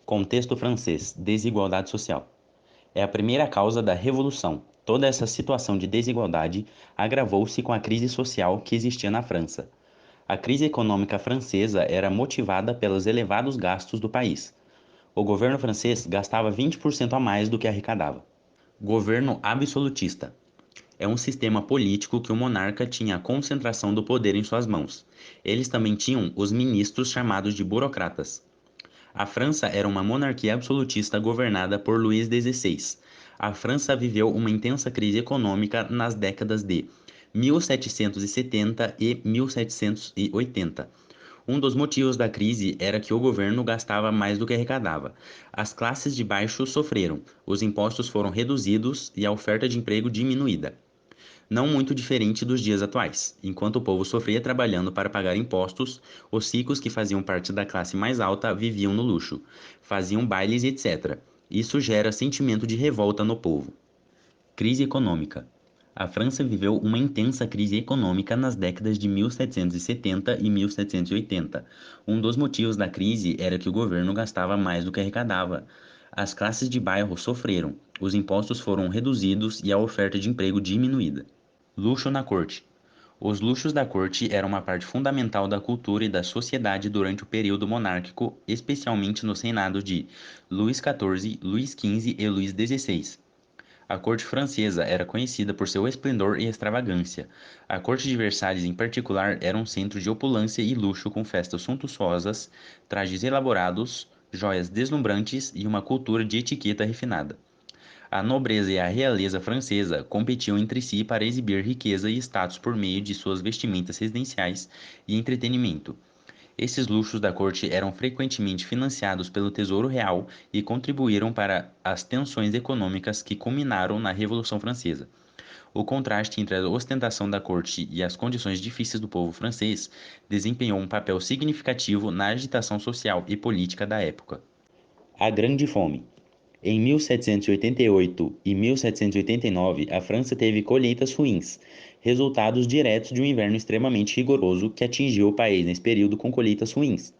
Contexto francês: desigualdade social. É a primeira causa da Revolução. Toda essa situação de desigualdade agravou-se com a crise social que existia na França. A crise econômica francesa era motivada pelos elevados gastos do país. O governo francês gastava 20% a mais do que arrecadava. Governo absolutista. É um sistema político que o monarca tinha a concentração do poder em suas mãos. Eles também tinham os ministros chamados de burocratas. A França era uma monarquia absolutista governada por Luís XVI. A França viveu uma intensa crise econômica nas décadas de 1770 e 1780. Um dos motivos da crise era que o governo gastava mais do que arrecadava. As classes de baixo sofreram, os impostos foram reduzidos e a oferta de emprego diminuída. Não muito diferente dos dias atuais. Enquanto o povo sofria trabalhando para pagar impostos, os ricos que faziam parte da classe mais alta viviam no luxo, faziam bailes e etc. Isso gera sentimento de revolta no povo. Crise econômica. A França viveu uma intensa crise econômica nas décadas de 1770 e 1780. Um dos motivos da crise era que o governo gastava mais do que arrecadava. As classes de bairro sofreram, os impostos foram reduzidos e a oferta de emprego diminuída. Luxo na corte. Os luxos da corte eram uma parte fundamental da cultura e da sociedade durante o período monárquico, especialmente nos reinados de Luís XIV, Luís XV e Luís XVI. A corte francesa era conhecida por seu esplendor e extravagância. A corte de Versalhes, em particular, era um centro de opulência e luxo com festas suntuosas, trajes elaborados, joias deslumbrantes e uma cultura de etiqueta refinada. A nobreza e a realeza francesa competiam entre si para exibir riqueza e status por meio de suas vestimentas residenciais e entretenimento. Esses luxos da corte eram frequentemente financiados pelo Tesouro Real e contribuíram para as tensões econômicas que culminaram na Revolução Francesa. O contraste entre a ostentação da corte e as condições difíceis do povo francês desempenhou um papel significativo na agitação social e política da época. A Grande Fome. Em 1788 e 1789, a França teve colheitas ruins, resultados diretos de um inverno extremamente rigoroso que atingiu o país nesse período com colheitas ruins.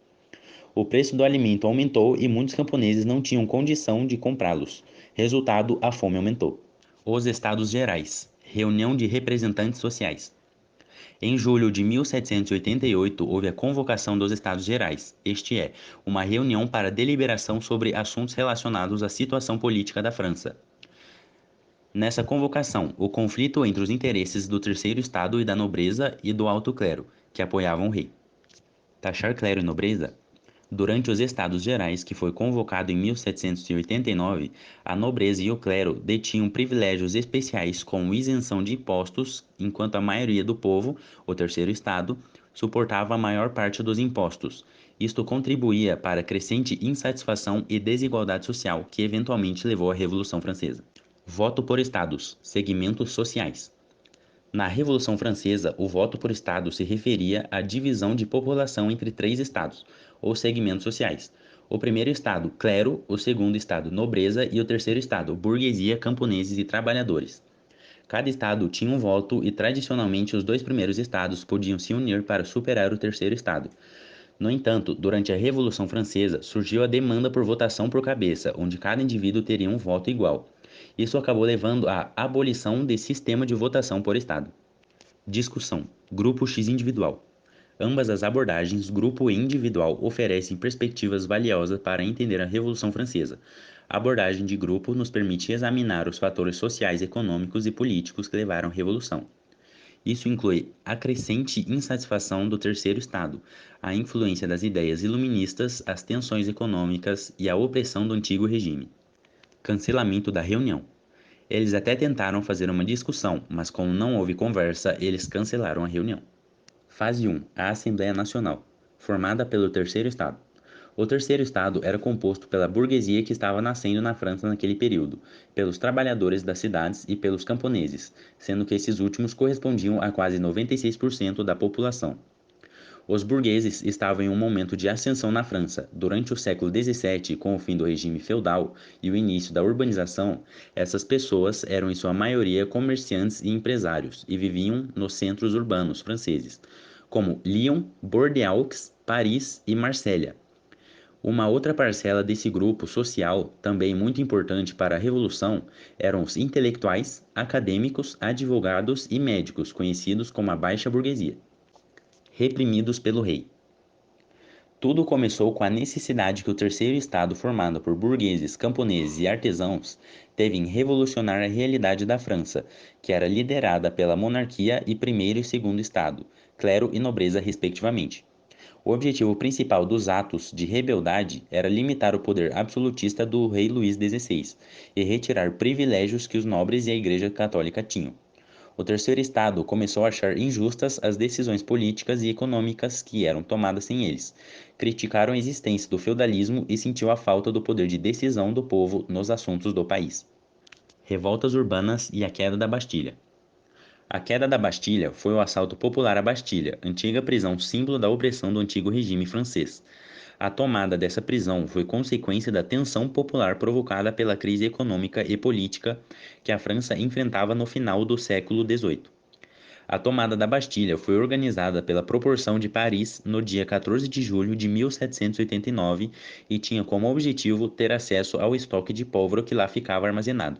O preço do alimento aumentou e muitos camponeses não tinham condição de comprá-los. Resultado, a fome aumentou. Os Estados Gerais. Reunião de representantes sociais. Em julho de 1788, houve a convocação dos Estados Gerais, este é, uma reunião para deliberação sobre assuntos relacionados à situação política da França. Nessa convocação, o conflito entre os interesses do terceiro estado e da nobreza e do alto clero, que apoiavam o rei. Taxar clero e nobreza? Durante os Estados Gerais, que foi convocado em 1789, a nobreza e o clero detinham privilégios especiais como isenção de impostos, enquanto a maioria do povo, o terceiro estado, suportava a maior parte dos impostos. Isto contribuía para a crescente insatisfação e desigualdade social que eventualmente levou à Revolução Francesa. Voto por estados, segmentos sociais. Na Revolução Francesa, o voto por estado se referia à divisão de população entre três estados, ou segmentos sociais. O primeiro estado, clero; o segundo estado, nobreza; e o terceiro estado, burguesia, camponeses e trabalhadores. Cada estado tinha um voto e, tradicionalmente, os dois primeiros estados podiam se unir para superar o terceiro estado. No entanto, durante a Revolução Francesa, surgiu a demanda por votação por cabeça, onde cada indivíduo teria um voto igual. Isso acabou levando à abolição desse sistema de votação por estado. Discussão: Grupo X individual. Ambas as abordagens, grupo e individual, oferecem perspectivas valiosas para entender a Revolução Francesa. A abordagem de grupo nos permite examinar os fatores sociais, econômicos e políticos que levaram à Revolução. Isso inclui a crescente insatisfação do terceiro estado, a influência das ideias iluministas, as tensões econômicas e a opressão do antigo regime. Cancelamento da reunião. Eles até tentaram fazer uma discussão, mas como não houve conversa, eles cancelaram a reunião. Fase 1. A Assembleia Nacional, formada pelo terceiro estado. O terceiro estado era composto pela burguesia que estava nascendo na França naquele período, pelos trabalhadores das cidades e pelos camponeses, sendo que esses últimos correspondiam a quase 96% da população. Os burgueses estavam em um momento de ascensão na França. Durante o século XVII, com o fim do regime feudal e o início da urbanização, essas pessoas eram em sua maioria comerciantes e empresários e viviam nos centros urbanos franceses, como Lyon, Bordeaux, Paris e Marsella. Uma outra parcela desse grupo social, também muito importante para a Revolução, eram os intelectuais, acadêmicos, advogados e médicos, conhecidos como a baixa burguesia, reprimidos pelo rei. Tudo começou com a necessidade que o terceiro estado, formado por burgueses, camponeses e artesãos, teve em revolucionar a realidade da França, que era liderada pela monarquia e primeiro e segundo estado, clero e nobreza respectivamente. O objetivo principal dos atos de rebeldia era limitar o poder absolutista do rei Luís XVI e retirar privilégios que os nobres e a Igreja Católica tinham. O terceiro estado começou a achar injustas as decisões políticas e econômicas que eram tomadas sem eles. Criticaram a existência do feudalismo e sentiu a falta do poder de decisão do povo nos assuntos do país. Revoltas urbanas e a queda da Bastilha. A queda da Bastilha foi o assalto popular à Bastilha, antiga prisão símbolo da opressão do antigo regime francês. A tomada dessa prisão foi consequência da tensão popular provocada pela crise econômica e política que a França enfrentava no final do século XVIII. A tomada da Bastilha foi organizada pela Proporção de Paris no dia 14 de julho de 1789 e tinha como objetivo ter acesso ao estoque de pólvora que lá ficava armazenado.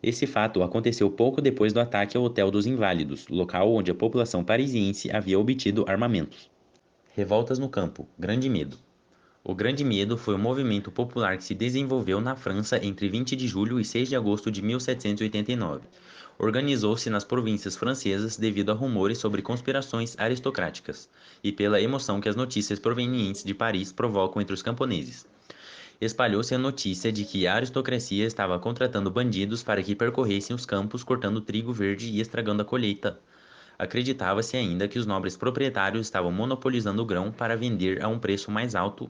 Esse fato aconteceu pouco depois do ataque ao Hotel dos Inválidos, local onde a população parisiense havia obtido armamentos. Revoltas no campo. Grande Medo. O Grande Medo foi um movimento popular que se desenvolveu na França entre 20 de julho e 6 de agosto de 1789. Organizou-se nas províncias francesas devido a rumores sobre conspirações aristocráticas e pela emoção que as notícias provenientes de Paris provocam entre os camponeses. Espalhou-se a notícia de que a aristocracia estava contratando bandidos para que percorressem os campos cortando trigo verde e estragando a colheita. Acreditava-se ainda que os nobres proprietários estavam monopolizando o grão para vender a um preço mais alto.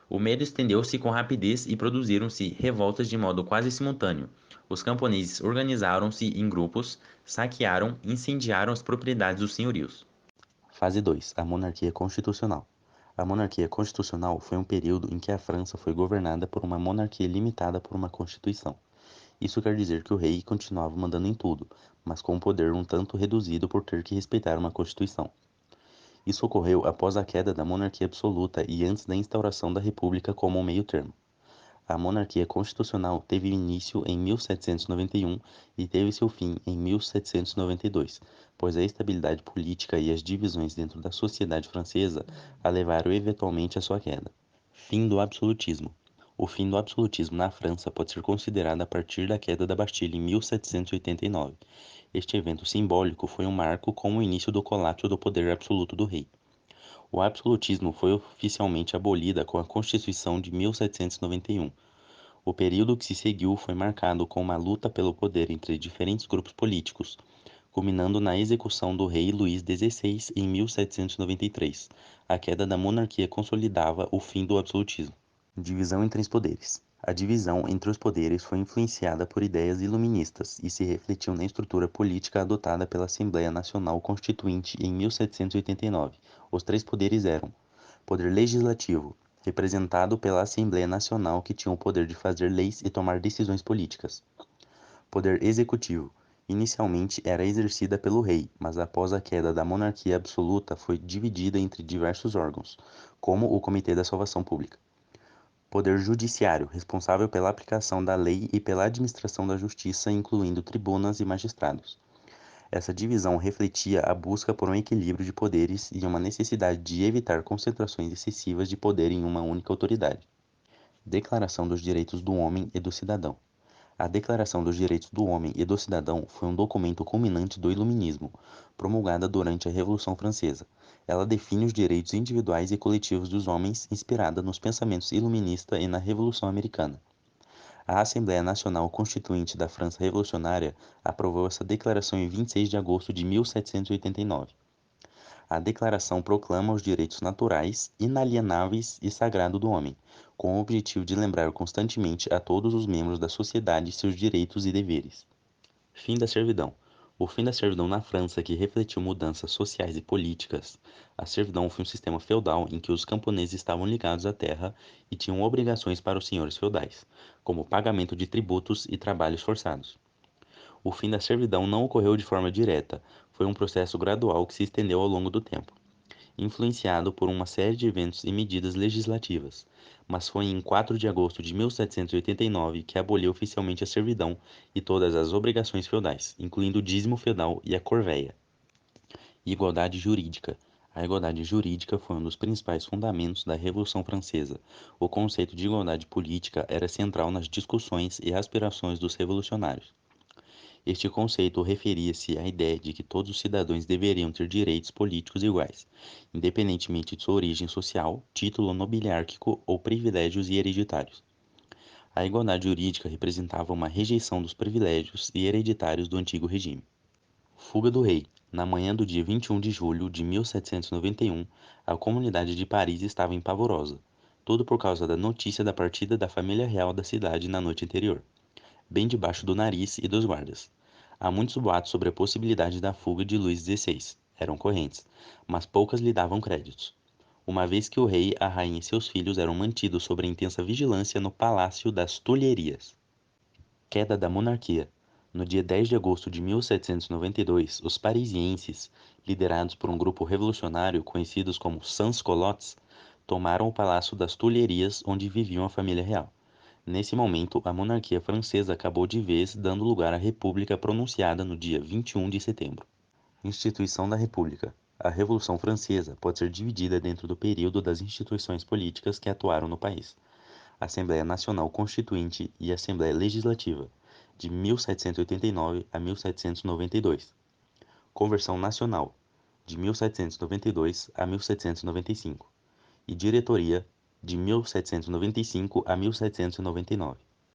O medo estendeu-se com rapidez e produziram-se revoltas de modo quase simultâneo. Os camponeses organizaram-se em grupos, saquearam e incendiaram as propriedades dos senhorios. Fase 2. A monarquia constitucional. A monarquia constitucional foi um período em que a França foi governada por uma monarquia limitada por uma constituição. Isso quer dizer que o rei continuava mandando em tudo, mas com um poder um tanto reduzido por ter que respeitar uma constituição. Isso ocorreu após a queda da monarquia absoluta e antes da instauração da república como um meio-termo. A monarquia constitucional teve início em 1791 e teve seu fim em 1792, pois a estabilidade política e as divisões dentro da sociedade francesa a levaram eventualmente à sua queda. Fim do absolutismo. O fim do absolutismo na França pode ser considerado a partir da queda da Bastilha em 1789. Este evento simbólico foi um marco como o início do colapso do poder absoluto do rei. O absolutismo foi oficialmente abolido com a Constituição de 1791. O período que se seguiu foi marcado com uma luta pelo poder entre diferentes grupos políticos, culminando na execução do rei Luís XVI em 1793. A queda da monarquia consolidava o fim do absolutismo. Divisão entre os poderes. A divisão entre os poderes foi influenciada por ideias iluministas e se refletiu na estrutura política adotada pela Assembleia Nacional Constituinte em 1789. Os três poderes eram: poder legislativo, representado pela Assembleia Nacional, que tinha o poder de fazer leis e tomar decisões políticas. Poder executivo. Inicialmente era exercida pelo rei, mas após a queda da monarquia absoluta foi dividida entre diversos órgãos, como o Comitê da Salvação Pública. Poder judiciário, responsável pela aplicação da lei e pela administração da justiça, incluindo tribunas e magistrados. Essa divisão refletia a busca por um equilíbrio de poderes e uma necessidade de evitar concentrações excessivas de poder em uma única autoridade. Declaração dos Direitos do Homem e do Cidadão. A Declaração dos Direitos do Homem e do Cidadão foi um documento culminante do Iluminismo, promulgada durante a Revolução Francesa. Ela define os direitos individuais e coletivos dos homens, inspirada nos pensamentos iluministas e na Revolução Americana. A Assembleia Nacional Constituinte da França Revolucionária aprovou essa declaração em 26 de agosto de 1789. A declaração proclama os direitos naturais, inalienáveis e sagrados do homem, com o objetivo de lembrar constantemente a todos os membros da sociedade seus direitos e deveres. Fim da servidão. O fim da servidão na França, que refletiu mudanças sociais e políticas. A servidão foi um sistema feudal em que os camponeses estavam ligados à terra e tinham obrigações para os senhores feudais, como o pagamento de tributos e trabalhos forçados. O fim da servidão não ocorreu de forma direta, foi um processo gradual que se estendeu ao longo do tempo. influenciado por uma série de eventos e medidas legislativas, mas foi em 4 de agosto de 1789 que aboliu oficialmente a servidão e todas as obrigações feudais, incluindo o dízimo feudal e a corvéia. Igualdade jurídica. A igualdade jurídica foi um dos principais fundamentos da Revolução Francesa. O conceito de igualdade política era central nas discussões e aspirações dos revolucionários. Este conceito referia-se à ideia de que todos os cidadãos deveriam ter direitos políticos iguais, independentemente de sua origem social, título nobiliárquico ou privilégios hereditários. A igualdade jurídica representava uma rejeição dos privilégios e hereditários do antigo regime. Fuga do rei. Na manhã do dia 21 de julho de 1791, a comunidade de Paris estava empavorosa, tudo por causa da notícia da partida da família real da cidade na noite anterior, bem debaixo do nariz e dos guardas. Há muitos boatos sobre a possibilidade da fuga de Luís XVI, eram correntes, mas poucas lhe davam créditos, uma vez que o rei, a rainha e seus filhos eram mantidos sob intensa vigilância no Palácio das Tulherias. Queda da monarquia. No dia 10 de agosto de 1792, os parisienses, liderados por um grupo revolucionário conhecidos como sans-culottes, tomaram o Palácio das Tulherias, onde viviam a família real. Nesse momento, a monarquia francesa acabou de vez, dando lugar à República pronunciada no dia 21 de setembro. Instituição da República. A Revolução Francesa pode ser dividida dentro do período das instituições políticas que atuaram no país. Assembleia Nacional Constituinte e Assembleia Legislativa, de 1789 a 1792. Conversão Nacional, de 1792 a 1795. E Diretoria, de 1795 a 1799.